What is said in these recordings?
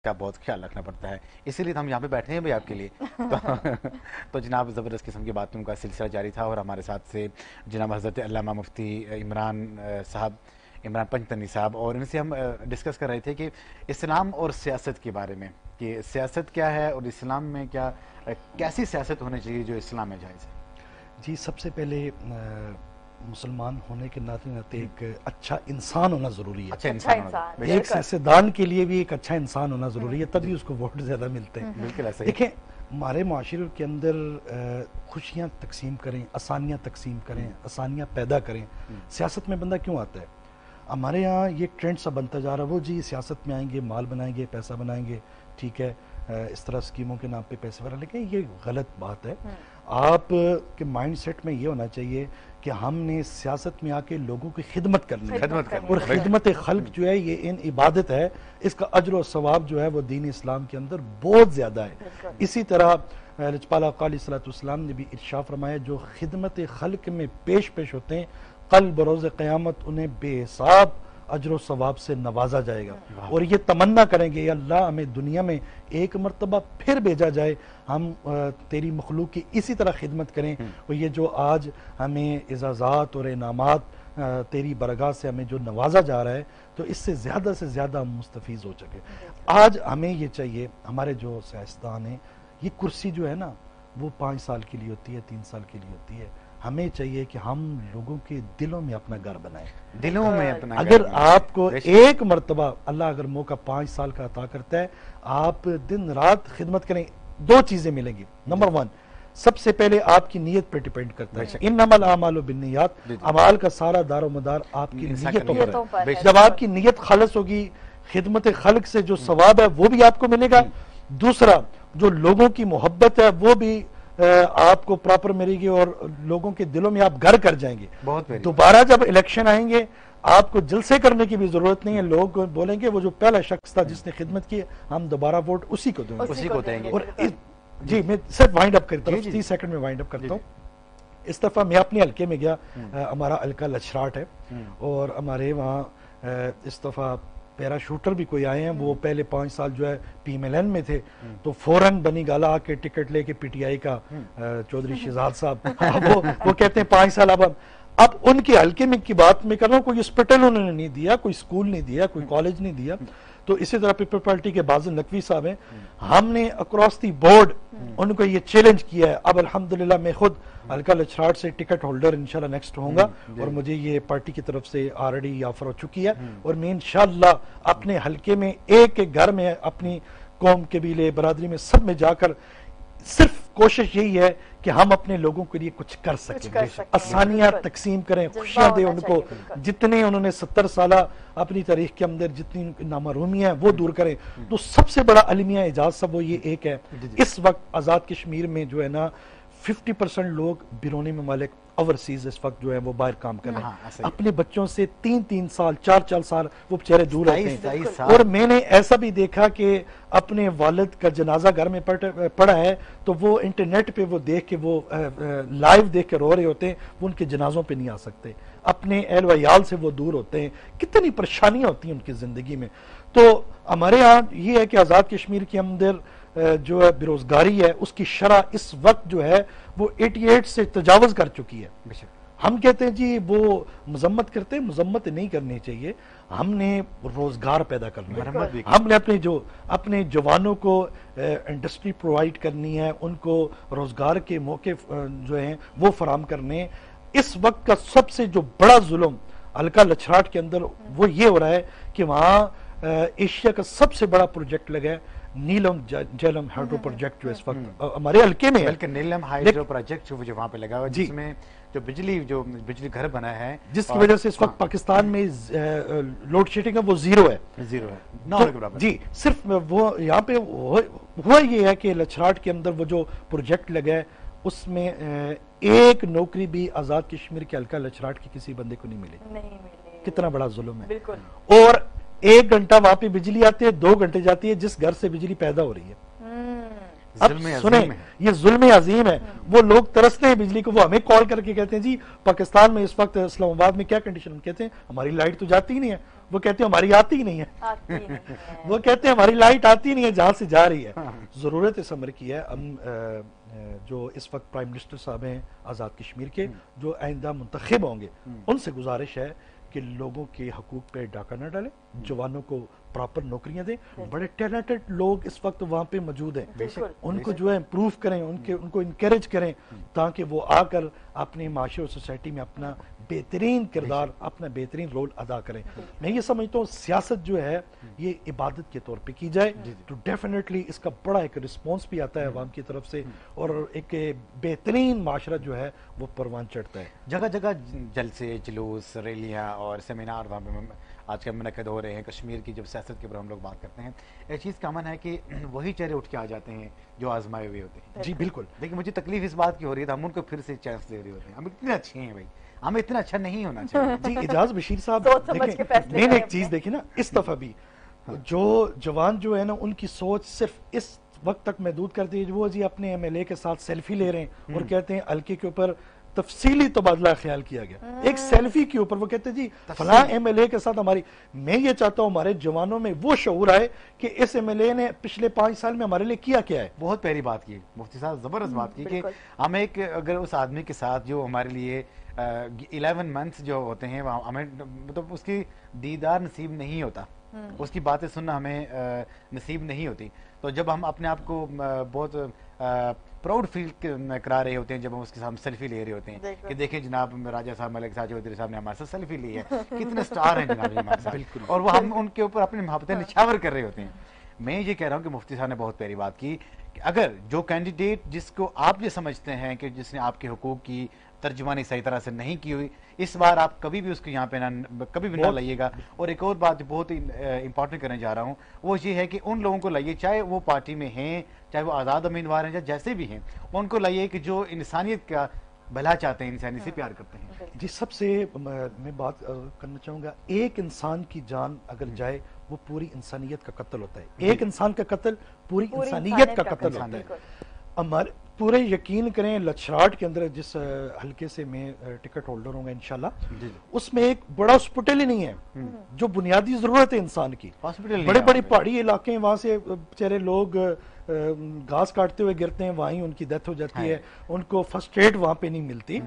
کا بہت خیال رکھنا پڑتا ہے، اسی لیے ہم یہاں پہ بیٹھے ہیں بھائی آپ کے لیے. تو جناب زبردست قسم کی باتوں کا سلسلہ جاری تھا، اور ہمارے ساتھ سے جناب حضرت علامہ مفتی عمران صاحب، عمران پنجتنی صاحب، اور ان سے ہم ڈسکس کر رہے تھے کہ اسلام اور سیاست کے بارے میں، کہ سیاست کیا ہے اور اسلام میں کیا، کیسی سیاست ہونی چاہیے جو اسلام میں جائز ہے. جی سب سے پہلے مسلمان ہونے کے ناطے ایک اچھا انسان ہونا ضروری ہے. اچھا اچھا انسان، ایک سیاستدان کے لیے بھی ایک اچھا انسان ہونا ضروری ہے، تبھی اس کو ووٹ زیادہ ملتے ہیں. بالکل ایسا ہی. دیکھیں ہمارے معاشرے کے اندر خوشیاں تقسیم کریں، آسانیاں تقسیم کریں، آسانیاں پیدا کریں. سیاست میں بندہ کیوں آتا ہے؟ ہمارے یہاں یہ ٹرینڈ سا بنتا جا رہا ہے، وہ جی سیاست میں آئیں گے، مال بنائیں گے، پیسہ بنائیں گے، ٹھیک ہے، اس طرح اسکیموں کے نام پہ پیسے وغیرہ. لیکن یہ غلط بات ہے. آپ کے مائنڈ سیٹ میں یہ ہونا چاہیے کہ ہم نے سیاست میں آ کے لوگوں کی خدمت کرنی ہے، اور خدمت خلق جو ہے یہ عبادت ہے، اس کا اجر و ثواب جو ہے وہ دین اسلام کے اندر بہت زیادہ ہے. اسی طرح لجپال آقا علیہ السلام نے بھی ارشاد فرمایا، جو خدمت خلق میں پیش ہوتے ہیں کل بروز قیامت انہیں بے حساب اجر و ثواب سے نوازا جائے گا. اور یہ تمنا کریں گے، یا اللہ ہمیں دنیا میں ایک مرتبہ پھر بھیجا جائے، ہم تیری مخلوق کی اسی طرح خدمت کریں. اور یہ جو آج ہمیں اعزازات اور انعامات تیری برگاہ سے ہمیں جو نوازا جا رہا ہے، تو اس سے زیادہ ہم مستفیض ہو سکے. آج ہمیں یہ چاہیے، ہمارے جو سیاستدان ہیں، یہ کرسی جو ہے نا وہ 5 سال کے لیے ہوتی ہے، 3 سال کے لیے ہوتی ہے. ہمیں چاہیے کہ ہم لوگوں کے دلوں میں اپنا گھر بنائیں. دلوں میں اپنا اگر آپ کو ایک مرتبہ اللہ اگر موقع 5 سال کا عطا کرتا ہے، آپ دن رات خدمت کریں، 2 چیزیں ملیں گی. نمبر 1، سب سے پہلے آپ کی نیت پہ ڈیپینڈ کرتا ہے. انما الاعمال بالنیات، اعمال کا سارا دار و مدار آپ کی نیتوں پر ہے. جب آپ کی نیت خالص ہوگی، خدمت خلق سے جو ثواب ہے وہ بھی آپ کو ملے گا. دوسرا، جو لوگوں کی محبت ہے وہ بھی آپ کو پراپر ملے گی، اور لوگوں کے دلوں میں آپ گھر کر جائیں گے. دوبارہ جب الیکشن آئیں گے، آپ کو جلسے کرنے کی بھی ضرورت نہیں ہے. لوگ بولیں گے وہ جو پہلا شخص تھا جس نے خدمت کی، ہم دوبارہ ووٹ اسی کو دیں گے. اور جی میں صرف وائنڈ اپ کرتا ہوں، 30 سیکنڈ میں وائنڈ اپ کرتا ہوں. اس دفعہ میں اپنے حلقے میں گیا، ہمارا حلقہ لچھراٹ ہے، اور ہمارے وہاں اس دفعہ پیرا شوٹر بھی کوئی آئے ہیں. وہ پہلے 5 سال جو ہے پی ایم ایل این میں تھے، تو فوراً بنی گالا آ کے ٹکٹ لے کے پی ٹی آئی کا چودھری شہزاد صاحب وہ کہتے ہیں 5 سال اب ان کے حلقے میں کی بات میں کر رہا ہوں. کوئی اسپٹل انہوں نے نہیں دیا، کوئی اسکول نہیں دیا، کوئی کالج نہیں دیا. تو اسی طرح پیپل پارٹی کے بازل نقوی صاحب ہیں، ہم نے اکراس دی بورڈ ان کو یہ چیلنج کیا ہے. اب الحمدللہ میں خود حلقہ لچھراٹ سے ٹکٹ ہولڈر انشاءاللہ نیکسٹ ہوں گا، اور مجھے یہ پارٹی کی طرف سے آلریڈی آفر ہو چکی ہے. اور میں انشاءاللہ اپنے حلقے میں ایک گھر میں اپنی قوم، قبیلے، برادری میں سب میں جا کر صرف کوشش یہی ہے کہ ہم اپنے لوگوں کے لیے کچھ کر سکیں، آسانیاں تقسیم کریں، خوشیاں دیں ان کو. جتنے انہوں نے 70 سالہ اپنی تاریخ کے اندر جتنی نامحرومیاں ہیں وہ دور کریں. تو سب سے بڑا المیہ اعجاز سب وہ یہ ایک ہے، اس وقت آزاد کشمیر میں جو ہے نا 50% لوگ بیرونی ممالک اوورسیز اس وقت جو ہے وہ باہر کام کر رہے ہیں. اپنے بچوں سے 3 سال 4 سال وہ بیچارے دور رہتے ہیں. اور میں نے ایسا بھی دیکھا کہ اپنے والد کا جنازہ گھر میں پڑا ہے، تو وہ انٹرنیٹ پہ وہ دیکھ کے وہ لائیو دیکھ کے رو رہے ہوتے ہیں. وہ ان کے جنازوں پہ نہیں آ سکتے، اپنے اہل و عیال سے وہ دور ہوتے ہیں. کتنی پریشانیاں ہوتی ہیں ان کی زندگی میں. تو ہمارے ہاں یہ ہے کہ آزاد کشمیر کے اندر جو ہے بیروزگاری ہے، اس کی شرح اس وقت جو ہے وہ 88 سے تجاوز کر چکی ہے. ہم کہتے ہیں جی وہ مذمت کرتے ہیں، مذمت نہیں کرنی چاہیے. ہم نے روزگار پیدا کرنا ہے، ہم نے اپنے جوانوں کو انڈسٹری پرووائڈ کرنی ہے، ان کو روزگار کے موقع جو ہیں وہ فراہم کرنے. اس وقت کا سب سے جو بڑا ظلم حلقہ لچھراٹ کے اندر وہ یہ ہو رہا ہے کہ وہاں ایشیا کا سب سے بڑا پروجیکٹ لگا ہے، نیلم جیلم ہائیڈرو پروجیکٹ، جو اس وقت ہمارے حلقے میں ہے. بلکہ نیلم ہائیڈرو پروجیکٹ جو وہاں پہ لگا ہوا ہے، جس میں جو بجلی گھر بنا ہے، جس کی وجہ سے اس وقت پاکستان میں لوڈ شیڈنگ ہے وہ زیرو ہے. جی صرف وہ یہاں پہ ہوا یہ ہے کہ لچھراٹ کے اندر وہ جو پروجیکٹ لگا ہے اس میں ایک نوکری بھی آزاد کشمیر کے حلقہ لچھراٹ کی کسی بندے کو نہیں ملی. کتنا بڑا ظلم ہے. اور 1 گھنٹہ وہاں پہ بجلی آتی ہے، 2 گھنٹے جاتی ہے جس گھر سے بجلی پیدا ہو رہی ہے. اب ظلم عظیم سنیں ہے۔ یہ ظلم عظیم ہے، وہ لوگ ترستے ہیں بجلی کو، وہ ہمیں کال کر کے کہتے ہیں جی پاکستان میں اس وقت اسلام آباد میں کیا کنڈیشن، ہم کہتے ہیں ہماری لائٹ تو جاتی ہی نہیں ہے، وہ کہتے ہیں ہماری آتی ہی نہیں ہے، وہ کہتے ہیں ہماری لائٹ آتی نہیں ہے جہاں سے جا رہی ہے۔ ضرورت اس امر کی ہے، ہم جو اس وقت پرائم منسٹر صاحب ہیں آزاد کشمیر کے، جو آئندہ منتخب ہوں گے، ان سے گزارش ہے کہ لوگوں کے حقوق پہ ڈاکہ نہ ڈالیں، جوانوں کو پراپر نوکریاں دیں، بڑے ٹیلنٹڈ لوگ اس وقت وہاں پہ موجود ہیں، ان کو جو ہے امپروو کریں، ان کو انکریج کریں تاکہ وہ آ کر اپنے معاشرے اور سوسائٹی میں اپنا بہترین کردار، اپنا بہترین رول ادا کریں۔ میں یہ سمجھتا ہوں سیاست جو ہے یہ عبادت کے طور پہ کی جائے تو ڈیفینیٹلی اس کا بڑا ایک رسپانس بھی آتا ہے عوام کی طرف سے، اور ایک بہترین معاشرہ جو ہے وہ پروان چڑھتا ہے۔ جگہ جگہ جلسے، جلوس، ریلیاں اور سیمینار وہاں پہ آج کل منعقد ہو رہے ہیں۔ کشمیر کی جب سیاست کے اوپر ہم لوگ بات کرتے ہیں، ایک چیز کامن ہے کہ وہی چہرے اٹھ کے آ جاتے ہیں جو آزمائے ہوئے ہوتے ہیں۔ جی بالکل، لیکن مجھے تکلیف اس بات کی ہو رہی ہے، ہم ان کو پھر سے چانس دے رہے ہوتے ہیں۔ ہم اتنے اچھے ہیں بھائی، ہمیں اتنا اچھا نہیں ہونا چاہیے۔ جی اعجاز بشیر صاحب دیکھیں، میں نے ایک چیز دیکھی نا اس دفعہ بھی، جو جوان جو ہے نا ان کی سوچ صرف اس وقت تک محدود کر دی، وہ جی اپنے ایم ایل اے کے ساتھ سیلفی لے رہے ہیں اور کہتے ہیں حلقے کے اوپر تفصیلی تبادلہ خیال کیا گیا، ایک سیلفی کے اوپر وہ کہتے ہیں جی فلاں ایم ایل اے کے ساتھ ہماری، میں یہ چاہتا ہوں ہمارے جوانوں میں وہ شعور آئے کہ اس ایم ایل اے نے پچھلے 5 سال میں ہمارے لیے کیا کیا ہے۔ بہت پیاری بات کی مفتی صاحب، زبردست بات کی کہ ہم ایک اگر اس آدمی کے ساتھ جو ہمارے لیے 11 منتھس جو ہوتے ہیں ہمیں مطلب اس کی دیدار نصیب نہیں ہوتا، اس کی باتیں سننا ہمیں نصیب نہیں ہوتی، تو جب ہم اپنے آپ کو بہت پراؤڈ فیل کرا رہے ہوتے ہیں جب ہم اس کے ساتھ سیلفی لے رہے ہوتے ہیں کہ دیکھیں جناب راجہ صاحب، ملک صاحب، چودھری صاحب نے ہمارے ساتھ سیلفی لی ہے، کتنے سٹار ہیں جناب یہ ہمارے ساتھ، اور وہ ہم ان کے اوپر اپنی محبتیں نچھاور کر رہے ہوتے ہیں۔ میں یہ کہہ رہا ہوں کہ مفتی صاحب نے بہت پیاری بات کی کہ اگر جو کینڈیڈیٹ جس کو آپ یہ سمجھتے ہیں کہ جس نے آپ کے حقوق کی ترجمانی صحیح طرح سے نہیں کی ہوئی، اس بار آپ کبھی بھی اس کو یہاں پہ کبھی بھی نہ لائیے گا۔ اور ایک اور بات جو بہت امپورٹنٹ کرنے جا رہا ہوں وہ یہ ہے کہ ان لوگوں کو لائیے، چاہے وہ پارٹی میں ہیں، چاہے وہ آزاد امیدوار ہیں، جیسے بھی ہیں، ان کو لائیے کہ جو انسانیت کا بھلا چاہتے ہیں، انسانیت سے پیار کرتے ہیں۔ جی سب سے میں بات کرنا چاہوں گا، ایک انسان کی جان اگر جائے وہ پوری انسانیت کا قتل ہوتا ہے، ایک انسان کا قتل پوری انسانیت کا قتل ہوتا ہے۔ ہمارے پورے یقین کریں لچھراٹ کے اندر جس حلقے سے میں ٹکٹ ہولڈر ہوں گا انشاءاللہ، اس میں ایک بڑا ہاسپٹل ہی نہیں ہے جو بنیادی ضرورت ہے انسان کی، بڑے بڑے پہاڑی علاقے ہیں، وہاں سے بیچارے لوگ گھاس کاٹتے ہوئے گرتے ہیں، وہیں ان کی ڈیتھ ہو جاتی ہے، ان کو فرسٹ ایڈ وہاں پہ نہیں ملتی۔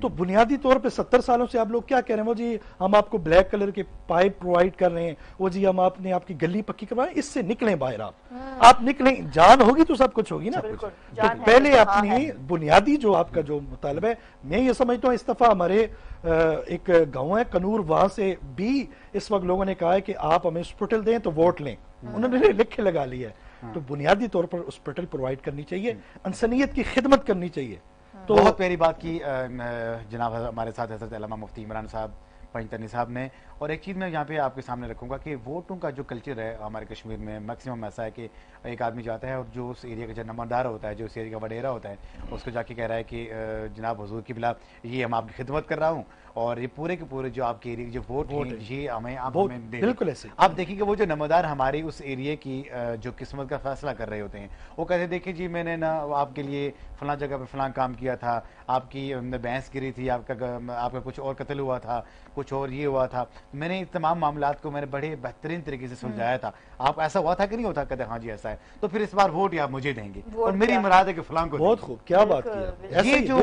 تو بنیادی طور پہ 70 سالوں سے آپ لوگ کیا کہہ رہے ہیں، وہ جی ہم آپ کو بلیک کلر کے پائپ پرووائڈ کر رہے ہیں، وہ جی ہم آپ نے آپ کی گلی پکی کروائیں، اس سے نکلیں باہر، آپ نکلیں، جان ہوگی تو سب کچھ ہوگی نا۔ تو پہلے اپنی بنیادی جو آپ کا جو مطالبہ ہے، میں یہ سمجھتا ہوں اس دفعہ ہمارے ایک گاؤں ہے کنور، وہاں سے بھی اس وقت لوگوں نے کہا ہے کہ آپ ہمیں ہاسپٹل دیں تو ووٹ لیں، انہوں نے لکھ لگا لیا ہے۔ تو بنیادی طور پر ہاسپٹل پرووائڈ کرنی چاہیے، انسانیت کی خدمت کرنی چاہیے۔ تو بہت پیاری بات کی جناب ہمارے ساتھ حضرت علامہ مفتی عمران صاحب پنجتنی صاحب نے۔ اور ایک چیز میں یہاں پہ آپ کے سامنے رکھوں گا کہ ووٹوں کا جو کلچر ہے ہمارے کشمیر میں میکسیمم ایسا ہے کہ ایک آدمی جاتا ہے اور جو اس ایریا کا جو نمائندار ہوتا ہے، جو اس ایریا کا وڈیرا ہوتا ہے، اس کو جا کے کہہ رہا ہے کہ جناب حضور کی بلا یہ ہم آپ کی خدمت کر رہا ہوں اور یہ پورے کے پورے جو آپ کے ایریا جو ووٹ ہیں یہ ہمیں آپ ہمیں دیں۔ بالکل ایسے آپ دیکھیں کہ وہ جو نمائندار ہماری اس ایریا کی جو قسمت کا فیصلہ کر رہے ہوتے ہیں، وہ کہتے ہیں دیکھیں جی میں نے نا آپ کے لیے فلاں جگہ پہ فلاں کام کیا تھا، آپ کی بھینس گری تھی، آپ کا کچھ اور قتل ہوا تھا، کچھ اور یہ ہوا تھا، میں نے تمام معاملات کو میں نے بڑے بہترین طریقے سے سلجھایا تھا، آپ ایسا ہوا تھا کہ نہیں ہوتا؟ کہتے ہاں جی ایسا ہے، تو پھر اس بار ووٹ آپ مجھے دیں گے اور میری مراد ہے کہ فلاں کو۔ بہت خوب، کیا بات کیا۔ یہ جو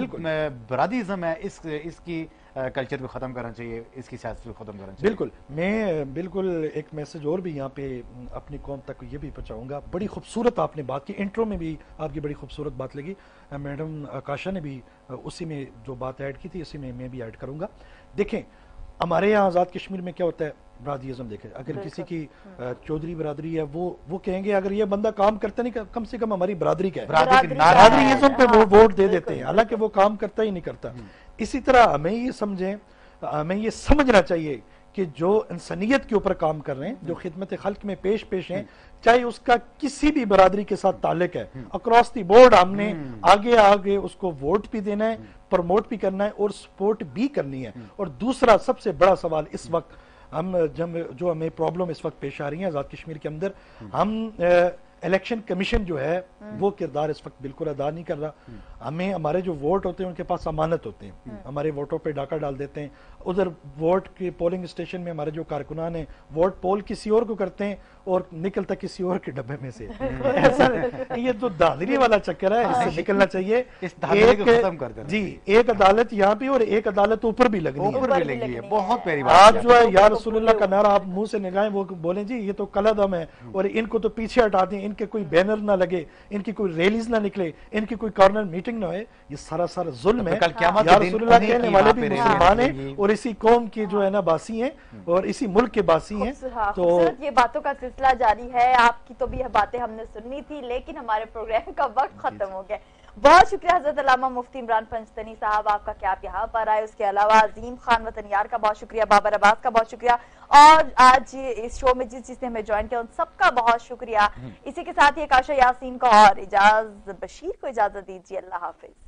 برادریزم ہے اس کی کلچر کو ختم کرنا چاہیے، اس کی سیاست کو ختم کرنا چاہیے۔ بالکل، میں بالکل ایک میسج اور بھی یہاں پہ اپنی قوم تک یہ بھی پہنچاؤں گا۔ بڑی خوبصورت آپ نے بات کی، انٹرو میں بھی آپ کی بڑی خوبصورت بات لگی، میڈم آکاشا نے بھی اسی میں جو بات ایڈ کی تھی اسی میں بھی ایڈ کروں گا۔ دیکھیں ہمارے یہاں آزاد کشمیر میں کیا ہوتا ہے، برادریزم دیکھیں، اگر کسی کی چودھری برادری ہے وہ کہیں گے اگر یہ بندہ کام کرتا نہیں کم سے کم ہماری برادری کا ہے، برادریزم پہ وہ ووٹ دے دیتے ہیں، حالانکہ وہ کام کرتا ہی نہیں کرتا۔ اسی طرح ہمیں یہ سمجھیں، ہمیں یہ سمجھنا چاہیے کہ جو انسانیت کے اوپر کام کر رہے ہیں، جو خدمت خلق میں پیش ہیں، چاہے اس کا کسی بھی برادری کے ساتھ تعلق ہے، اکراس دی بورڈ ہم نے آگے اس کو ووٹ بھی دینا ہے، پروموٹ بھی کرنا ہے اور سپورٹ بھی کرنی ہے۔ اور دوسرا سب سے بڑا سوال اس وقت جو ہمیں پرابلم اس وقت پیش آ رہی ہے آزاد کشمیر کے اندر، ہم الیکشن کمیشن جو ہے وہ کردار اس وقت بالکل ادا نہیں کر رہا. ہمیں ہمارے جو ووٹ ہوتے ہیں ان کے پاس امانت ہوتے ہیں, ہمارے ووٹوں پہ ڈاکہ ڈال دیتے ہیں. ادھر ووٹ کے پولنگ اسٹیشن میں ہمارے جو کارکنان ہیں ووٹ پول کسی اور کو کرتے ہیں اور نکلتا کسی اور کے ڈبے میں سے. یہ تو دھاندلی والا چکر ہے, اس سے نکلنا چاہیے. جی ایک عدالت یہاں پہ اور ایک عدالت اوپر بھی لگنی ہے. بہت پیاری آج جو ہے یا رسول اللہ کا نعرہ آپ منہ سے نگاہیں وہ بولیں جی یہ تو کلا دم ہے, اور ان کو تو پیچھے ہٹا دیں, ان کے کوئی بینر نہ لگے, ان کی کوئی ریلیز نہ نکلے, ان کی کوئی کارنر میٹنگ نہ ہوئے. یہ سارا ظلم ہے. یا رسول اللہ کہنے والے بھی مسلمان ہیں اور اسی قوم کے جو ہے نا باسی ہیں اور اسی ملک کے باسی ہیں. تو یہ باتوں کا سلسلہ جاری ہے. آپ کی تو بھی باتیں ہم نے سننی تھی لیکن ہمارے پروگرام کا وقت ختم ہو گیا. بہت شکریہ حضرت علامہ مفتی عمران پنجتنی صاحب, آپ کا کہ آپ یہاں پر آئے. اس کے علاوہ عظیم خان وطن یار کا بہت شکریہ, بابر عباس کا بہت شکریہ, اور آج اس شو میں جس نے ہمیں جوائن کیا ان سب کا بہت شکریہ. اسی کے ساتھ یہ کاشا یاسین کو اور اجاز بشیر کو اجازت دیجیے. اللہ حافظ.